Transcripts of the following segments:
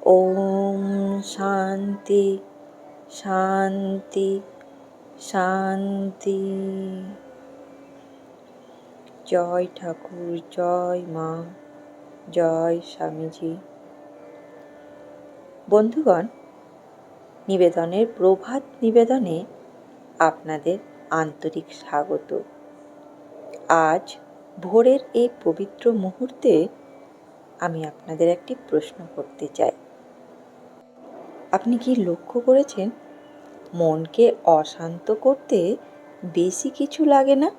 ওম শান্তি শান্তি শান্তি। জয় ঠাকুর, জয় মা, জয় স্বামীজি। বন্ধুগণ, নিবেদনের প্রভাত নিবেদনে আপনাদের আন্তরিক স্বাগত। আজ ভোরের এই পবিত্র মুহূর্তে আমি আপনাদের একটি প্রশ্ন করতে চাই। আপনি কি লক্ষ্য করেছেন, মনকে অশান্ত করতে বেশি কিছু লাগে না?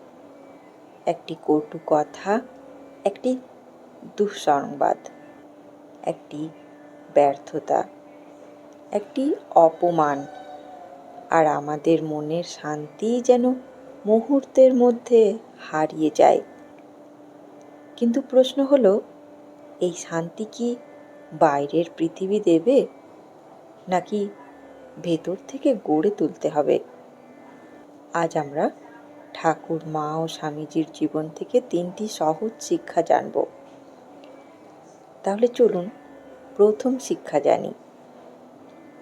একটি কটু কথা, একটি দুঃসংবাদ, একটি ব্যর্থতা, একটি অপমান, আর আমাদের মনের শান্তি যেন মুহূর্তের মধ্যে হারিয়ে যায়। কিন্তু প্রশ্ন হলো, এই শান্তি কি বাইরের পৃথিবী দেবে, নাকি ভেতর থেকে গড়ে তুলতে হবে? আজ আমরা ঠাকুর, মা ও স্বামীজির জীবন থেকে 3টি সহজ শিক্ষা জানব। তাহলে চলুন প্রথম শিক্ষা জানি।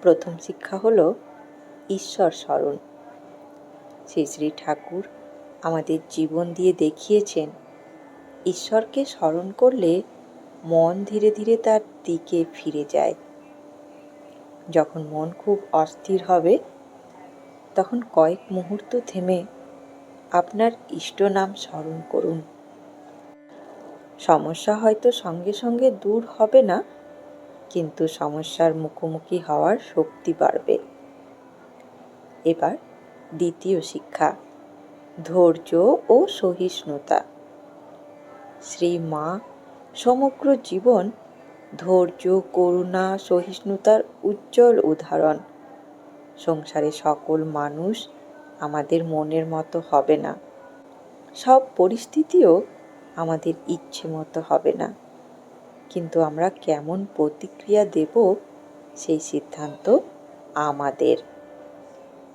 প্রথম শিক্ষা হলো ঈশ্বর স্মরণ। শ্রী শ্রী ঠাকুর আমাদের জীবন দিয়ে দেখিয়েছেন, ঈশ্বরকে স্মরণ করলে মন ধীরে ধীরে তার দিকে ফিরে যায়। যখন মন খুব অস্থির হবে, তখন কয়েক মুহূর্ত থেমে আপনার ইষ্ট নাম স্মরণ করুন। সমস্যা হয়তো সঙ্গে সঙ্গে দূর হবে না, কিন্তু সমস্যার মুখোমুখি হওয়ার শক্তি বাড়বে। এবার দ্বিতীয় শিক্ষা, ধৈর্য ও সহিষ্ণুতা। শ্রী মা সমগ্র জীবন ধৈর্য, করুণা, সহিষ্ণুতার উজ্জ্বল উদাহরণ। সংসারে সকল মানুষ আমাদের মনের মতো হবে না, সব পরিস্থিতিও আমাদের ইচ্ছে মতো হবে না, কিন্তু আমরা কেমন প্রতিক্রিয়া দেব সেই সিদ্ধান্ত আমাদের।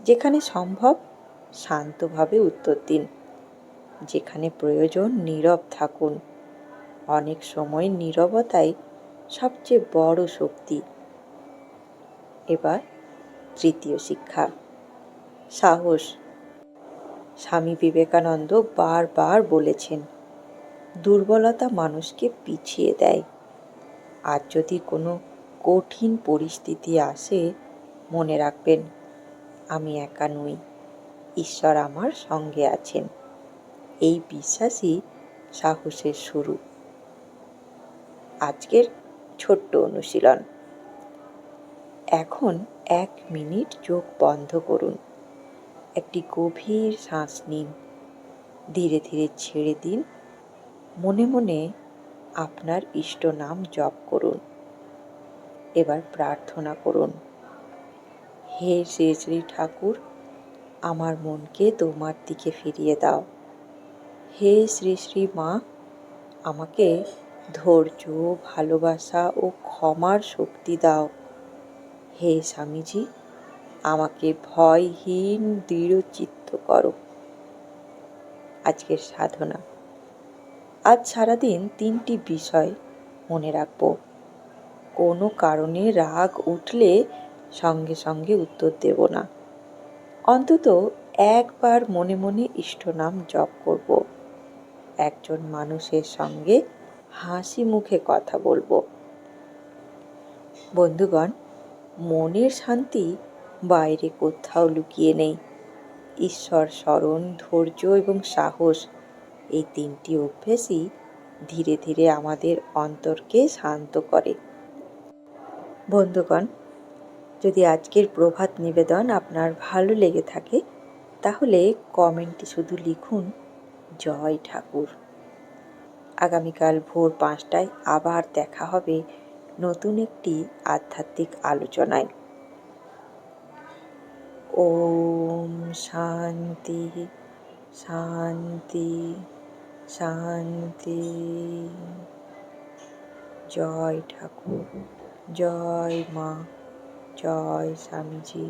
যেখানে সম্ভব শান্তভাবে উত্তর দিন, যেখানে প্রয়োজন নীরব থাকুন। অনেক সময় নীরবতাই সবচেয়ে বড় শক্তি। এবার তৃতীয় শিক্ষা, সাহস। স্বামী বিবেকানন্দ বারবার বলেছেন, দুর্বলতা মানুষকে পিছিয়ে দেয়। আর যদি কোনো কঠিন পরিস্থিতি আসে, মনে রাখবেন, আমি একা নই, ঈশ্বর আমার সঙ্গে আছেন। এই বিশ্বাসই সাহসের শুরু। আজকের ছোট্ট অনুশীলন। এখন 1 মিনিট চোখ বন্ধ করুন। একটি গভীর শ্বাস নিন, ধীরে ধীরে ছেড়ে দিন। মনে মনে আপনার ইষ্ট নাম জপ করুন। এবার প্রার্থনা করুন, হে শ্রী শ্রী ঠাকুর, আমার মনকে তোমার দিকে ফিরিয়ে দাও। হে শ্রী শ্রী মা, আমাকে ধৈর্য, ভালোবাসা ও ক্ষমার শক্তি দাও। হে স্বামীজি, আমাকে ভয়হীন দৃঢ়চিত্ত করো। আজকের সাধনা। আজ সারাদিন 3টি বিষয় মনে রাখব। কোনো কারণে রাগ উঠলে সঙ্গে সঙ্গে উত্তর দেব না। অন্তত একবার মনে মনে ইষ্ট নাম জপ করব। একজন মানুষের সঙ্গে হাসি মুখে কথা বলবো। বন্ধুগণ, মনের শান্তি বাইরে কোথাও লুকিয়ে নেই। ঈশ্বর স্মরণ, ধৈর্য এবং সাহস, এই 3টি অভ্যেসই ধীরে ধীরে আমাদের অন্তরকে শান্ত করে। বন্ধুগণ, যদি আজকের প্রভাত নিবেদন আপনার ভালো লেগে থাকে, তাহলে কমেন্টে শুধু লিখুন, জয় ঠাকুর। আগামীকাল ভোর 5টায় আবার দেখা হবে নতুন একটি আধ্যাত্মিক আলোচনায়। ওম শান্তি শান্তি শান্তি। জয় ঠাকুর, জয় মা, জয় স্বামীজি।